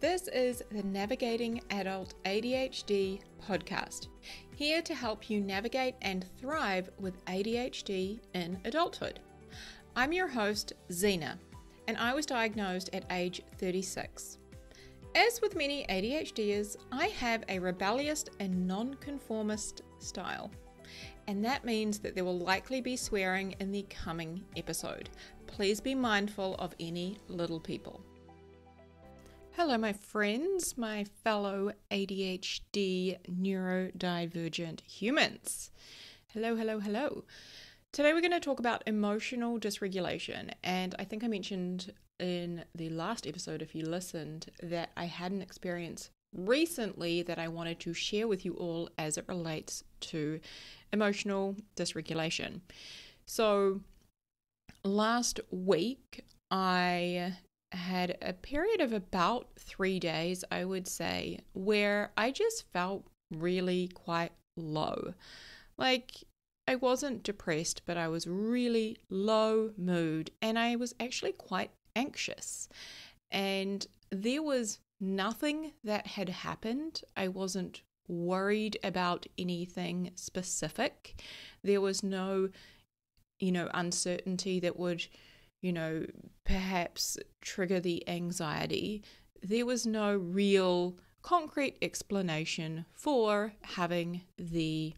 This is the Navigating Adult ADHD podcast, here to help you navigate and thrive with ADHD in adulthood. I'm your host, Zena, and I was diagnosed at age 36. As with many ADHDers, I have a rebellious and nonconformist style, and that means that there will likely be swearing in the coming episode. Please be mindful of any little people. Hello, my friends, my fellow ADHD neurodivergent humans. Hello. Today we're going to talk about emotional dysregulation, and I think I mentioned in the last episode, if you listened, that I had an experience recently that I wanted to share with you all as it relates to emotional dysregulation. So last week I had a period of about 3 days, I would say, where I just felt really quite low. Like, I wasn't depressed, but I was really low mood, and I was actually quite anxious. And there was nothing that had happened. I wasn't worried about anything specific. There was no, uncertainty that would perhaps trigger the anxiety. There was no real concrete explanation for having the,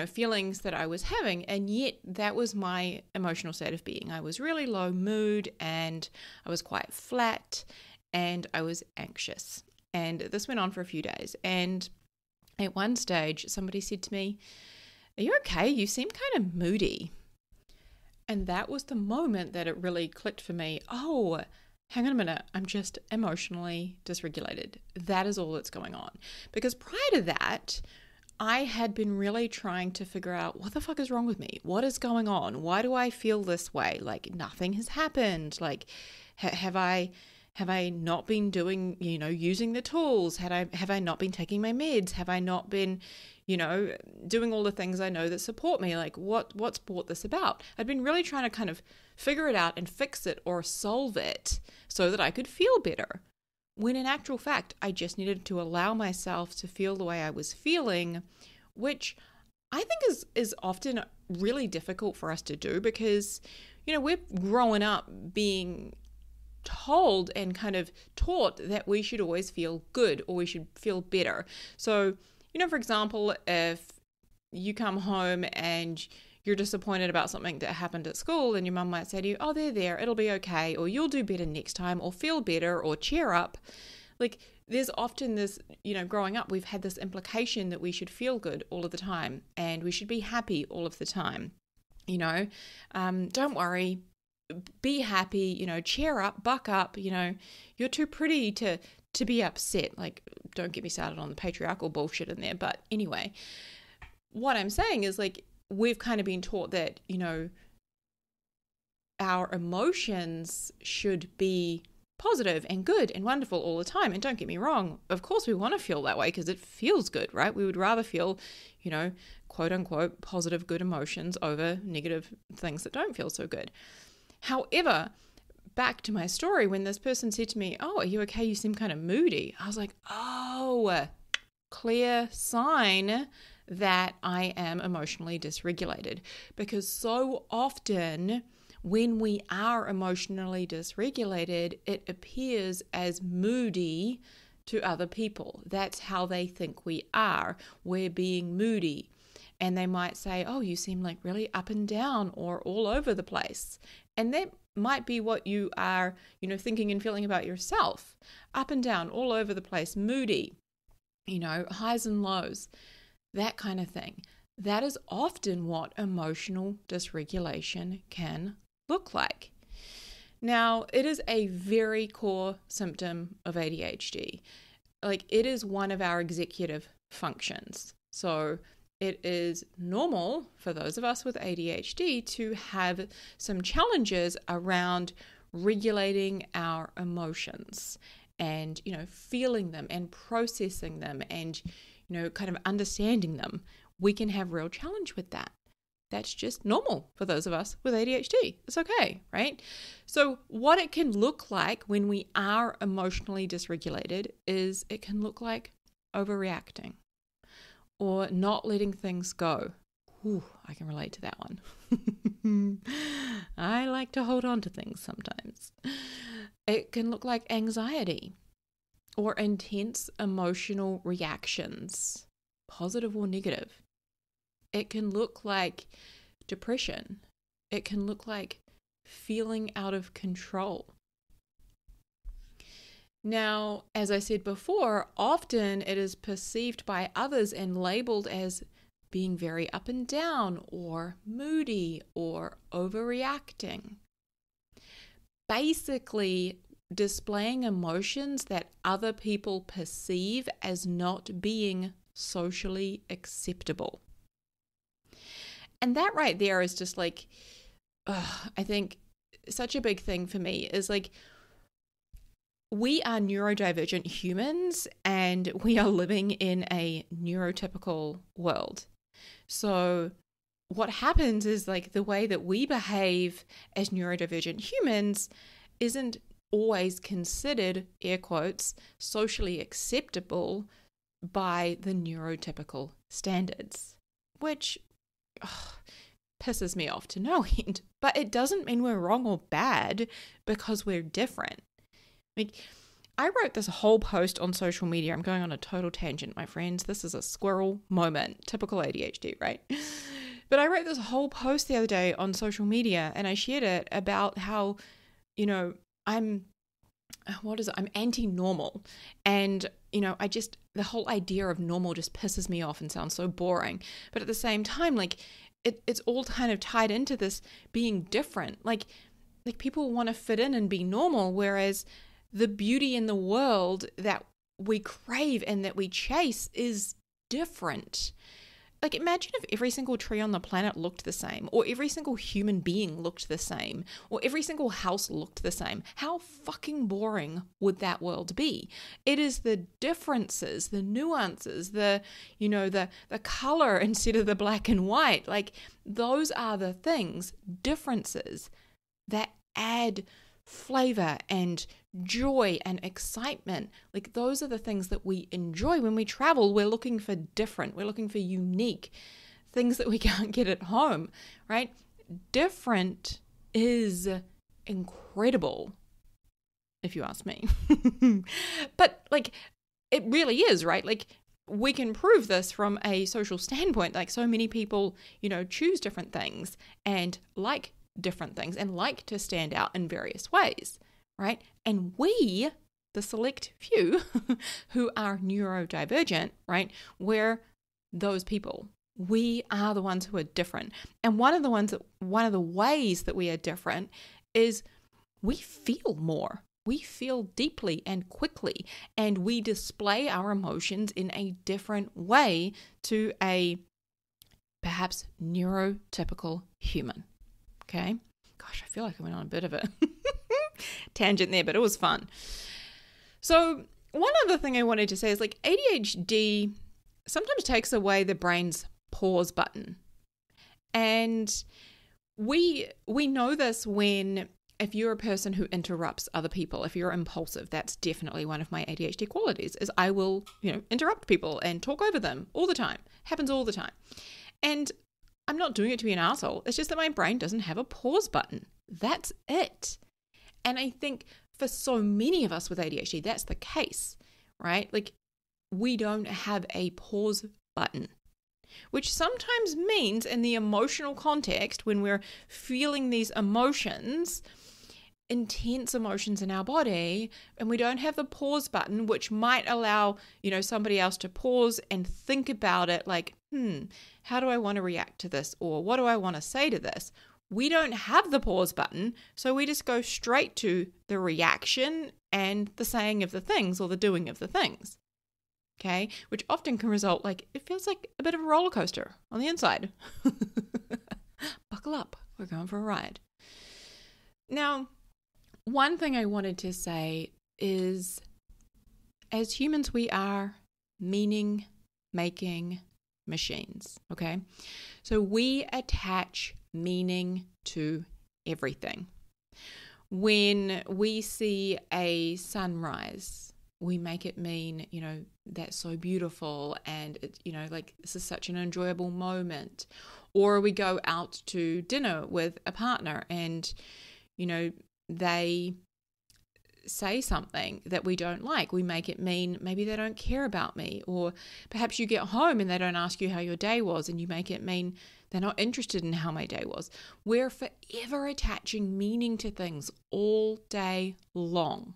feelings that I was having. And yet that was my emotional state of being. I was really low mood and I was quite flat and I was anxious. And this went on for a few days. And at one stage, somebody said to me, "Are you okay? You seem kind of moody." And that was the moment that it really clicked for me. Oh, hang on a minute. I'm just emotionally dysregulated. That is all that's going on. Because prior to that, I had been really trying to figure out what the fuck is wrong with me? What is going on? Why do I feel this way? Like nothing has happened. Like, have I not been doing, using the tools? Have I not been taking my meds? Have I not been, doing all the things I know that support me? Like what's brought this about? I'd been really trying to kind of figure it out and fix it or solve it so that I could feel better. When in actual fact, I just needed to allow myself to feel the way I was feeling, which I think is often really difficult for us to do because, we're growing up being told and kind of taught that we should always feel good or we should feel better. So, for example, if you come home and you're disappointed about something that happened at school and your mum might say to you, "Oh, they're there, it'll be okay," or "You'll do better next time," or "Feel better," or "Cheer up." Like there's often this, growing up, we've had this implication that we should feel good all of the time and we should be happy all of the time. Don't worry, be happy, cheer up, buck up, you're too pretty to be upset. Like, don't get me started on the patriarchal bullshit in there. But anyway, what I'm saying is like, we've kind of been taught that, our emotions should be positive and good and wonderful all the time. And don't get me wrong, of course we want to feel that way because it feels good, right? We would rather feel, quote unquote, positive, good emotions over negative things that don't feel so good. However, back to my story, when this person said to me, "Oh, are you okay? You seem kind of moody." I was like, oh, clear sign that I am emotionally dysregulated. Because so often when we are emotionally dysregulated, it appears as moody to other people. That's how they think we are. We're being moody. And they might say, "Oh, you seem like really up and down or all over the place." And that might be what you are, thinking and feeling about yourself. Up and down, all over the place, moody, highs and lows, that kind of thing. That is often what emotional dysregulation can look like. Now, it is a very core symptom of ADHD. Like, it is one of our executive functions. So it is normal for those of us with ADHD to have some challenges around regulating our emotions and, feeling them and processing them and, kind of understanding them. We can have real challenge with that. that's just normal for those of us with ADHD. It's okay, right? So what it can look like when we are emotionally dysregulated is it can look like overreacting or not letting things go. Ooh, I can relate to that one. I like to hold on to things sometimes. It can look like anxiety or intense emotional reactions, positive or negative. It can look like depression. It can look like feeling out of control. Now, as I said before, often it is perceived by others and labeled as being very up and down or moody or overreacting. Basically, displaying emotions that other people perceive as not being socially acceptable. And that right there is just like, I think such a big thing for me is like, we are neurodivergent humans and we are living in a neurotypical world. So what happens is like the way that we behave as neurodivergent humans isn't always considered, air quotes, socially acceptable by the neurotypical standards, which pisses me off to no end. But it doesn't mean we're wrong or bad because we're different. Like, I wrote this whole post on social media. I'm going on a total tangent, my friends. This is a squirrel moment, typical ADHD, right? But I wrote this whole post the other day on social media and I shared it about how, I'm anti-normal. And, the whole idea of normal just pisses me off and sounds so boring. But at the same time, like, it's all kind of tied into this being different. Like people want to fit in and be normal, whereas the beauty in the world that we crave and that we chase is different. Like, imagine if every single tree on the planet looked the same, or every single human being looked the same, or every single house looked the same. How fucking boring would that world be? It is the differences, the nuances, the color instead of the black and white. Like, those are the things, differences that add flavor and joy and excitement. Like, those are the things that we enjoy when we travel. We're looking for different, we're looking for unique things that we can't get at home, right? Different is incredible, if you ask me. But like, it really is, right? Like, we can prove this from a social standpoint. Like, so many people, choose different things and like different things and like to stand out in various ways, right? And we, the select few who are neurodivergent, right, we're those people. We are the ones who are different. And one of the ways that we are different is we feel more. We feel deeply and quickly, and we display our emotions in a different way to a perhaps neurotypical human. Okay. Gosh, I feel like I went on a bit of a tangent there, but it was fun. So one other thing I wanted to say is, like, ADHD sometimes takes away the brain's pause button. And we know this if you're a person who interrupts other people, if you're impulsive, that's definitely one of my ADHD qualities, is I will, interrupt people and talk over them all the time. Happens all the time. And I'm not doing it to be an asshole. It's just that my brain doesn't have a pause button. That's it. And I think for so many of us with ADHD, that's the case, right? Like, we don't have a pause button, which sometimes means in the emotional context, when we're feeling these emotions, intense emotions in our body, and we don't have the pause button, which might allow, somebody else to pause and think about it, like, how do I want to react to this? Or what do I want to say to this? We don't have the pause button, so we just go straight to the reaction and the saying of the things or the doing of the things. Okay, which often can result, like, it feels like a bit of a roller coaster on the inside. Buckle up, we're going for a ride. Now, one thing I wanted to say is, as humans, we are meaning-making machines, okay? So we attach meaning to everything. When we see a sunrise, we make it mean, that's so beautiful and, like this is such an enjoyable moment. Or we go out to dinner with a partner and, they say something that we don't like. We make it mean maybe they don't care about me. Or perhaps you get home and they don't ask you how your day was, and you make it mean they're not interested in how my day was. We're forever attaching meaning to things all day long.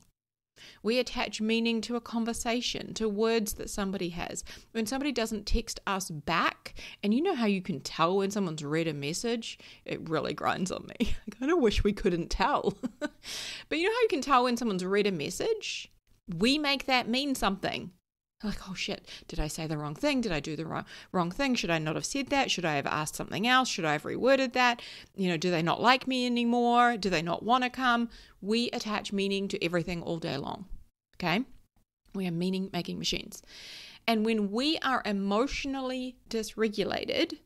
We attach meaning to a conversation, to words that somebody has. When somebody doesn't text us back, and you know how you can tell when someone's read a message? It really grinds on me. I kind of wish we couldn't tell. But you know how you can tell when someone's read a message? We make that mean something. Like, oh shit, did I say the wrong thing? Did I do the wrong thing? Should I not have said that? Should I have asked something else? Should I have reworded that? Do they not like me anymore? Do they not want to come? We attach meaning to everything all day long, okay? We are meaning-making machines. And when we are emotionally dysregulated,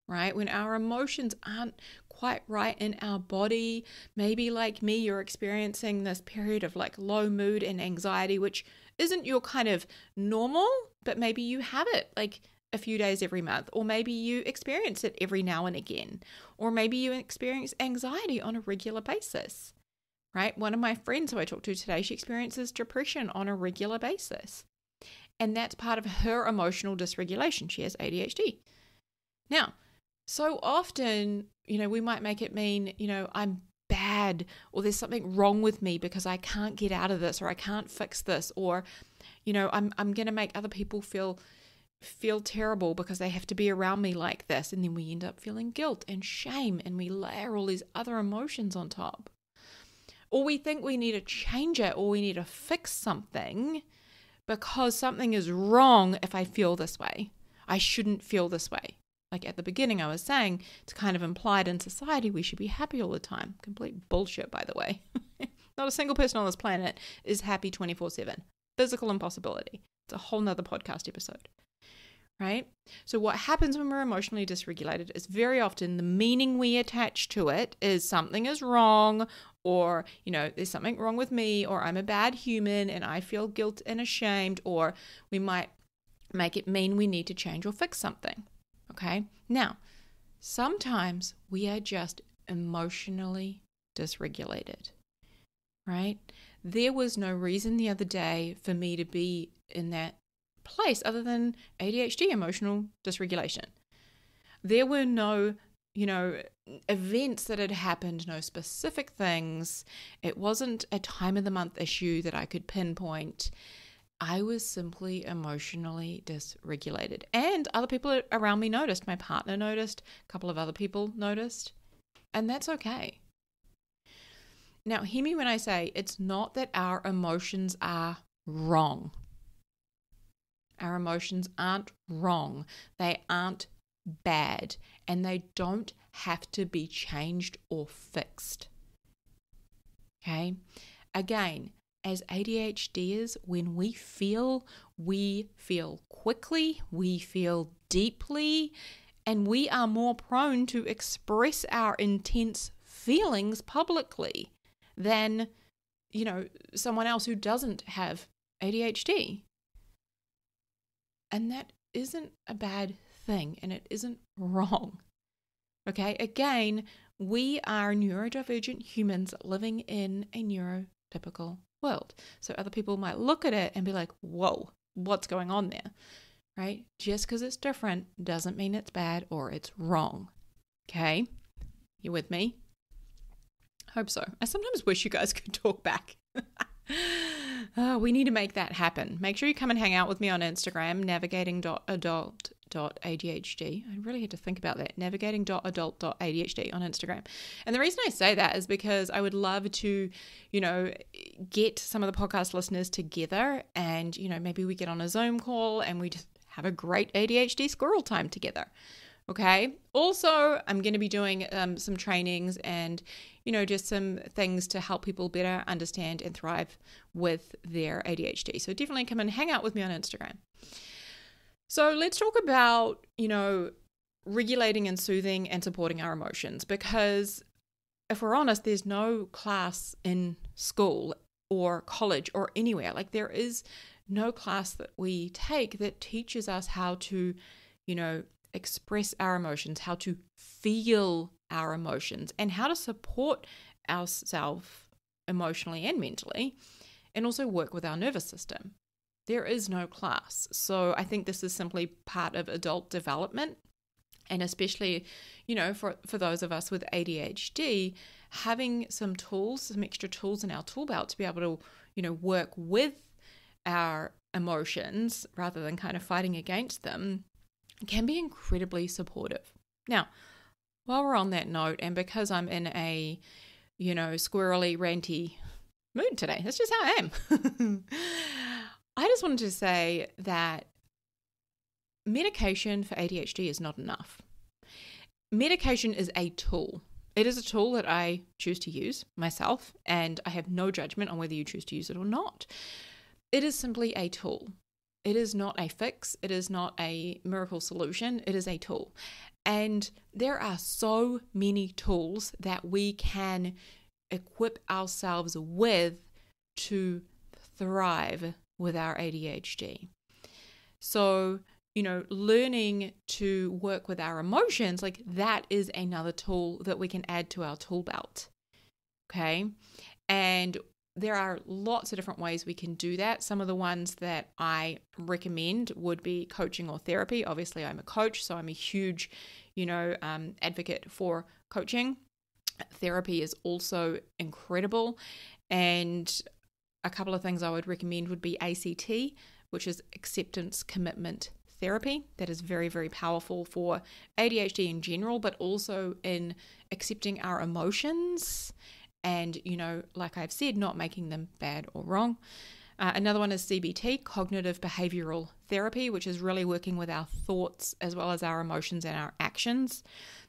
right, when our emotions aren't quite right in our body, maybe like me, you're experiencing this period of like low mood and anxiety, which isn't your kind of normal, but maybe you have it like a few days every month, or maybe you experience it every now and again, or maybe you experience anxiety on a regular basis, right? One of my friends who I talked to today, she experiences depression on a regular basis, and that's part of her emotional dysregulation. She has ADHD. Now, so often, we might make it mean, I'm bad, or there's something wrong with me because I can't get out of this, or I can't fix this, or I'm going to make other people feel terrible because they have to be around me like this. And then we end up feeling guilt and shame, and we layer all these other emotions on top. Or we think we need to change it, or we need to fix something because something is wrong if I feel this way. I shouldn't feel this way. Like at the beginning, I was saying, it's kind of implied in society we should be happy all the time. Complete bullshit, by the way. Not a single person on this planet is happy 24/7. Physical impossibility. It's a whole nother podcast episode, right? So what happens when we're emotionally dysregulated is very often the meaning we attach to it is something is wrong, or, there's something wrong with me, or I'm a bad human and I feel guilt and ashamed, or we might make it mean we need to change or fix something. Okay, now, sometimes we are just emotionally dysregulated, right? There was no reason the other day for me to be in that place other than ADHD, emotional dysregulation. There were no, events that had happened, no specific things. It wasn't a time of the month issue that I could pinpoint. I was simply emotionally dysregulated, and other people around me noticed. My partner noticed, a couple of other people noticed, and that's okay. Now, hear me when I say it's not that our emotions are wrong. Our emotions aren't wrong. They aren't bad, and they don't have to be changed or fixed. Okay? Again, as ADHDers, when we feel quickly, we feel deeply, and we are more prone to express our intense feelings publicly than, someone else who doesn't have ADHD. And that isn't a bad thing, and it isn't wrong. Okay, again, we are neurodivergent humans living in a neurotypical world. So other people might look at it and be like, whoa, what's going on there? Right? Just because it's different doesn't mean it's bad or it's wrong. Okay? You with me? Hope so. I sometimes wish you guys could talk back. We need to make that happen. Make sure you come and hang out with me on Instagram, navigating.adult.adhd. I really had to think about that. Navigating.adult.adhd on Instagram. And the reason I say that is because I would love to, get some of the podcast listeners together and, maybe we get on a Zoom call and we just have a great ADHD squirrel time together. Okay. Also, I'm going to be doing some trainings and, just some things to help people better understand and thrive with their ADHD. So definitely come and hang out with me on Instagram. So let's talk about, regulating and soothing and supporting our emotions, because if we're honest, there's no class in school or college or anywhere. Like, there is no class that we take that teaches us how to, express our emotions, how to feel our emotions, and how to support ourselves emotionally and mentally, and also work with our nervous system. There is no class. So I think this is simply part of adult development. And especially, for those of us with ADHD, having some extra tools in our tool belt to be able to, work with our emotions rather than kind of fighting against them can be incredibly supportive. Now, while we're on that note, and because I'm in a, squirrely, ranty mood today, that's just how I am. I just wanted to say that medication for ADHD is not enough. Medication is a tool. It is a tool that I choose to use myself, and I have no judgment on whether you choose to use it or not. It is simply a tool. It is not a fix. It is not a miracle solution. It is a tool. And there are so many tools that we can equip ourselves with to thrive with our ADHD. So, learning to work with our emotions, like, that is another tool that we can add to our tool belt. Okay. And there are lots of different ways we can do that. Some of the ones that I recommend would be coaching or therapy. Obviously, I'm a coach, so I'm a huge, advocate for coaching. Therapy is also incredible. And a couple of things I would recommend would be ACT, which is acceptance commitment therapy. That is very, very powerful for ADHD in general, but also in accepting our emotions and, like I've said, not making them bad or wrong. Another one is CBT, cognitive behavioral therapy, which is really working with our thoughts as well as our emotions and our actions.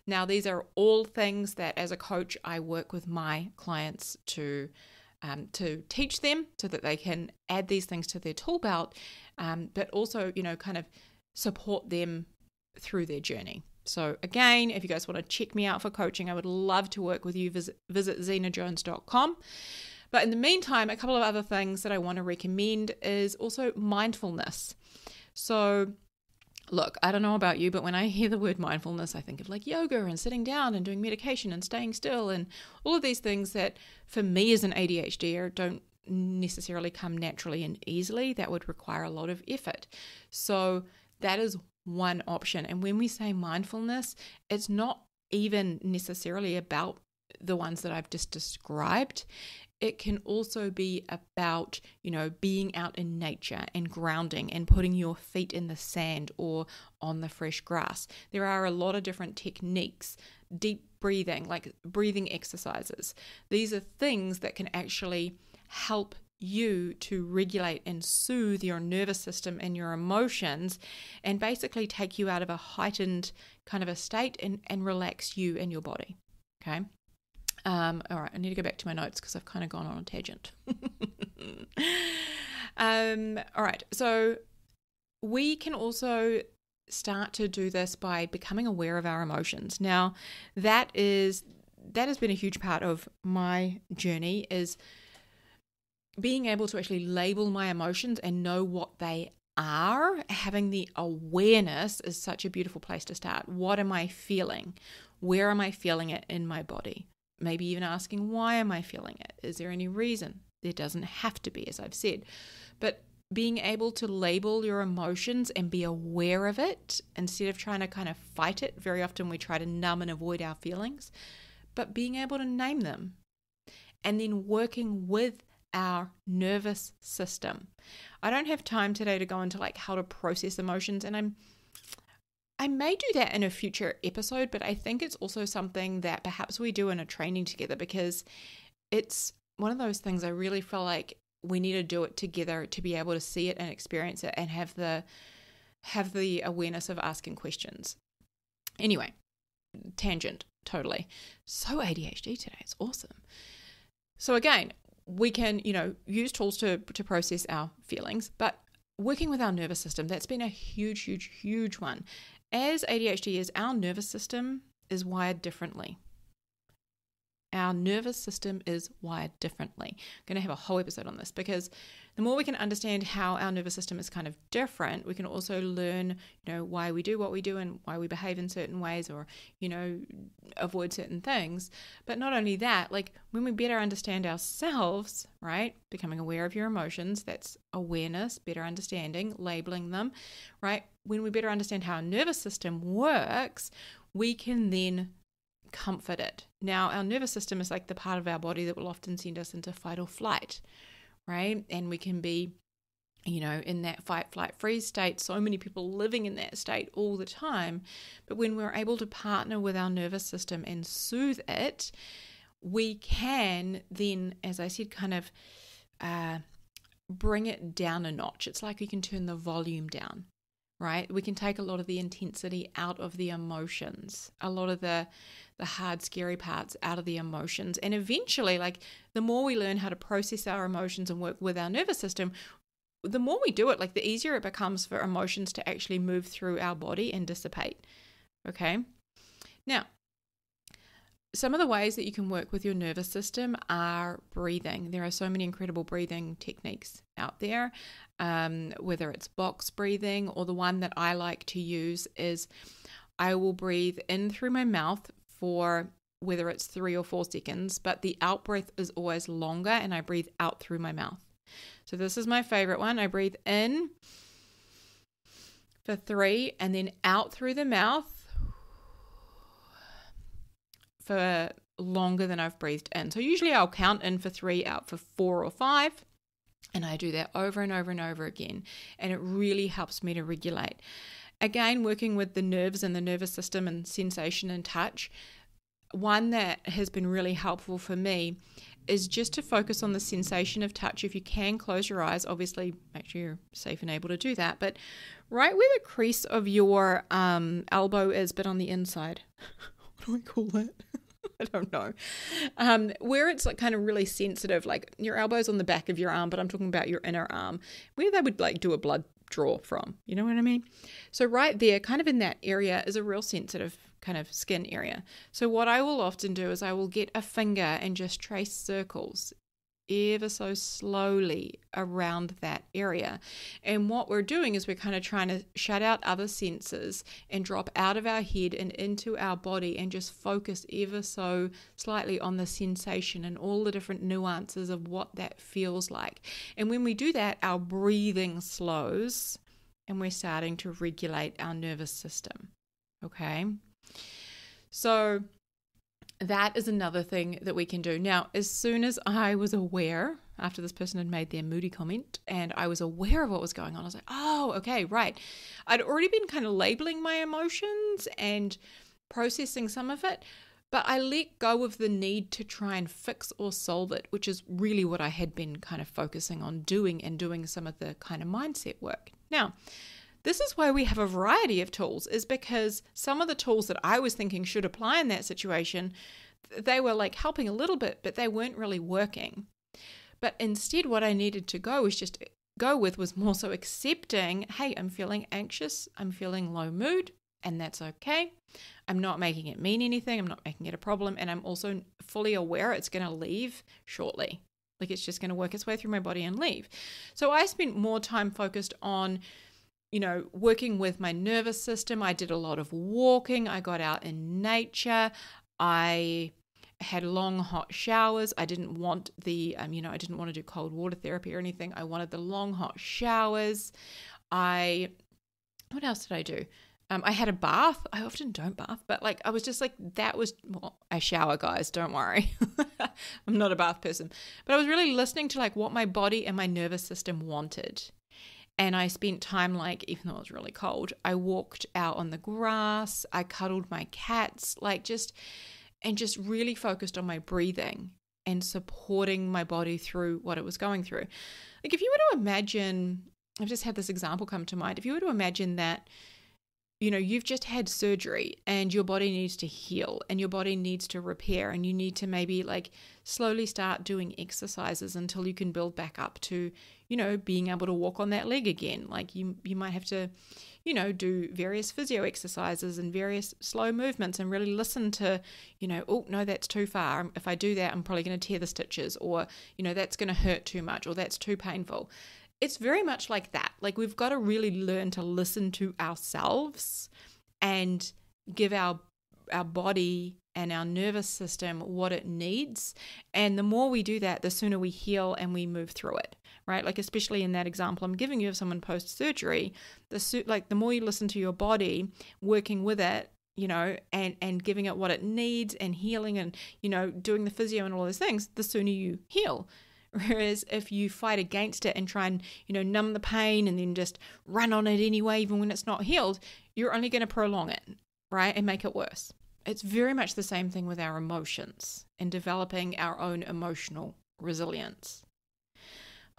Now, these are all things that as a coach, I work with my clients to teach them so that they can add these things to their tool belt, but also, kind of support them through their journey. So again, if you guys want to check me out for coaching, I would love to work with you. Visit zenajones.com. But in the meantime, a couple of other things that I want to recommend is also mindfulness. So look, I don't know about you, but when I hear the word mindfulness, I think of like yoga and sitting down and doing meditation and staying still and all of these things that for me as an ADHDer don't necessarily come naturally and easily. That would require a lot of effort. So that is one option. And when we say mindfulness, it's not even necessarily about the ones that I've just described. It can also be about, being out in nature and grounding and putting your feet in the sand or on the fresh grass. There are a lot of different techniques, deep breathing, like breathing exercises. These are things that can actually help you to regulate and soothe your nervous system and your emotions and basically take you out of a heightened kind of a state and relax you and your body. Okay. All right, I need to go back to my notes because I've kind of gone on a tangent. All right, so we can also start to do this by becoming aware of our emotions. Now, that has been a huge part of my journey, is being able to actually label my emotions and know what they are. Having the awareness is such a beautiful place to start. What am I feeling? Where am I feeling it in my body? Maybe even asking, why am I feeling it? Is there any reason? There doesn't have to be, as I've said. But being able to label your emotions and be aware of it instead of trying to kind of fight it. Very often we try to numb and avoid our feelings, but being able to name them and then working with our nervous system. I don't have time today to go into like how to process emotions, and I may do that in a future episode, but I think it's also something that perhaps we do in a training together, because it's one of those things I really feel like we need to do it together to be able to see it and experience it and have the awareness of asking questions. Anyway, tangent, totally. So ADHD today, it's awesome. So again, we can, use tools to process our feelings, but working with our nervous system, that's been a huge, huge, huge one. As ADHD our nervous system is wired differently. Our nervous system is wired differently. I'm going to have a whole episode on this, because the more we can understand how our nervous system is kind of different, we can also learn, why we do what we do and why we behave in certain ways, or, avoid certain things. But not only that, like when we better understand ourselves, right? Becoming aware of your emotions, that's awareness, better understanding, labeling them, right? When we better understand how our nervous system works, we can then comfort it. Now, our nervous system is like the part of our body that will often send us into fight or flight, right? And we can be, in that fight, flight, freeze state. So many people living in that state all the time. But when we're able to partner with our nervous system and soothe it, we can then, as I said, kind of bring it down a notch. It's like we can turn the volume down, right? We can take a lot of the intensity out of the emotions, a lot of the hard, scary parts out of the emotions. And eventually, like the more we learn how to process our emotions and work with our nervous system, the more we do it, like the easier it becomes for emotions to actually move through our body and dissipate. Okay. Now, some of the ways that you can work with your nervous system are breathing. There are so many incredible breathing techniques out there, whether it's box breathing, or the one that I like to use is I will breathe in through my mouth for whether it's 3 or 4 seconds, but the out breath is always longer, and I breathe out through my mouth. So this is my favorite one. I breathe in for 3 and then out through the mouth for longer than I've breathed in. So usually I'll count in for 3, out for 4 or 5, and I do that over and over and over again, and it really helps me to regulate. Again, working with the nerves and the nervous system and sensation and touch, one that has been really helpful for me is just to focus on the sensation of touch. If you can, close your eyes. Obviously, make sure you're safe and able to do that. But right where the crease of your elbow is, but on the inside. What do I call that? I don't know. Where it's like kind of really sensitive, like your elbow's on the back of your arm, but I'm talking about your inner arm, where they would like do a blood draw from. You know what I mean? So right there, kind of in that area, is a real sensitive kind of skin area. So what I will often do is I will get a finger and just trace circles ever so slowly around that area. And what we're doing is we're kind of trying to shut out other senses and drop out of our head and into our body and just focus ever so slightly on the sensation and all the different nuances of what that feels like. And when we do that, our breathing slows and we're starting to regulate our nervous system. Okay? So that is another thing that we can do. Now, as soon as I was aware, after this person had made their moody comment, and I was aware of what was going on, I was like, oh, okay, right. I'd already been kind of labeling my emotions and processing some of it, but I let go of the need to try and fix or solve it, which is really what I had been kind of focusing on doing, and doing some of the kind of mindset work. Now, this is why we have a variety of tools, is because some of the tools that I was thinking should apply in that situation, they were like helping a little bit, but they weren't really working. But instead, what I needed to go with was more so accepting, hey, I'm feeling anxious, I'm feeling low mood, and that's okay. I'm not making it mean anything, I'm not making it a problem, and I'm also fully aware it's going to leave shortly. Like it's just going to work its way through my body and leave. So I spent more time focused on working with my nervous system. I did a lot of walking. I got out in nature. I had long hot showers. I didn't want I didn't want to do cold water therapy or anything. I wanted the long hot showers. What else did I do? I had a bath. I often don't bath, but I was just I shower, guys, don't worry. I'm not a bath person, but I was really listening to what my body and my nervous system wanted. And I spent time, even though it was really cold, I walked out on the grass, I cuddled my cats, just really focused on my breathing and supporting my body through what it was going through. If you were to imagine, I've just had this example come to mind, if you were to imagine that you've just had surgery and your body needs to heal and your body needs to repair, and you need to maybe like slowly start doing exercises until you can build back up to, being able to walk on that leg again. Like you might have to, do various physio exercises and various slow movements and really listen to, oh, no, that's too far. If I do that, I'm probably going to tear the stitches, or, that's going to hurt too much, or that's too painful. It's very much like that. Like we've got to really learn to listen to ourselves and give our body and our nervous system what it needs. And the more we do that, the sooner we heal and we move through it, right? Like especially in that example I'm giving you of someone post-surgery, the more you listen to your body, working with it, and giving it what it needs and healing and, doing the physio and all those things, the sooner you heal. Whereas if you fight against it and try and, numb the pain and then just run on it anyway, even when it's not healed, you're only going to prolong it, right? And make it worse. It's very much the same thing with our emotions and developing our own emotional resilience.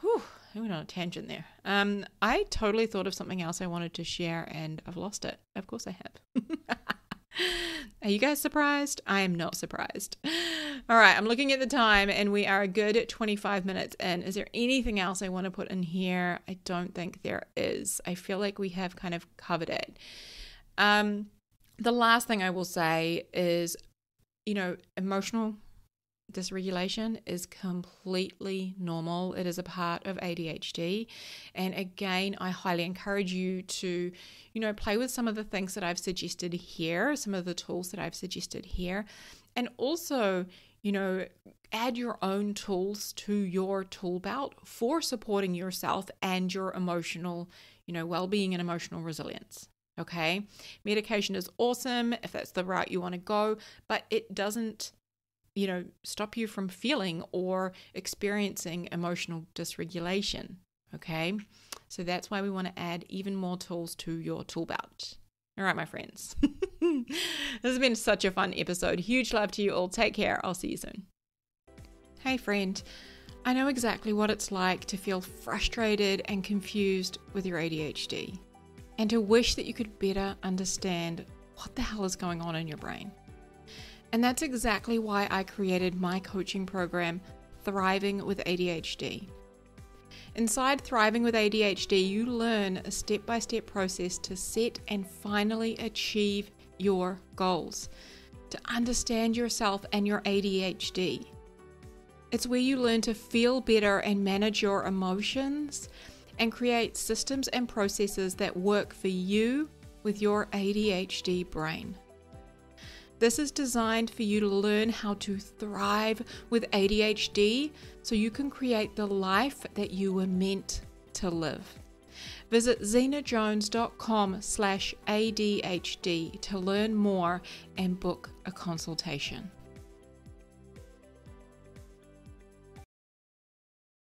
Whew, I went on a tangent there. I totally thought of something else I wanted to share and I've lost it. Of course I have. Are you guys surprised? I am not surprised. All right, I'm looking at the time and we are a good 25 minutes in. Is there anything else I want to put in here? I don't think there is. I feel like we have kind of covered it. The last thing I will say is, emotional dysregulation is completely normal. It is a part of ADHD. And again, I highly encourage you to, play with some of the things that I've suggested here, some of the tools that I've suggested here, and also, add your own tools to your tool belt for supporting yourself and your emotional, well-being and emotional resilience. Okay. Medication is awesome if that's the route you want to go, but it doesn't, stop you from feeling or experiencing emotional dysregulation. Okay. So that's why we want to add even more tools to your tool belt. All right, my friends. This has been such a fun episode. Huge love to you all. Take care. I'll see you soon. Hey, friend. I know exactly what it's like to feel frustrated and confused with your ADHD, and to wish that you could better understand what the hell is going on in your brain. And that's exactly why I created my coaching program, Thriving with ADHD. Inside Thriving with ADHD, you learn a step-by-step process to set and finally achieve your goals, to understand yourself and your ADHD. It's where you learn to feel better and manage your emotions and create systems and processes that work for you with your ADHD brain. This is designed for you to learn how to thrive with ADHD so you can create the life that you were meant to live. Visit zenajones.com/ADHD to learn more and book a consultation.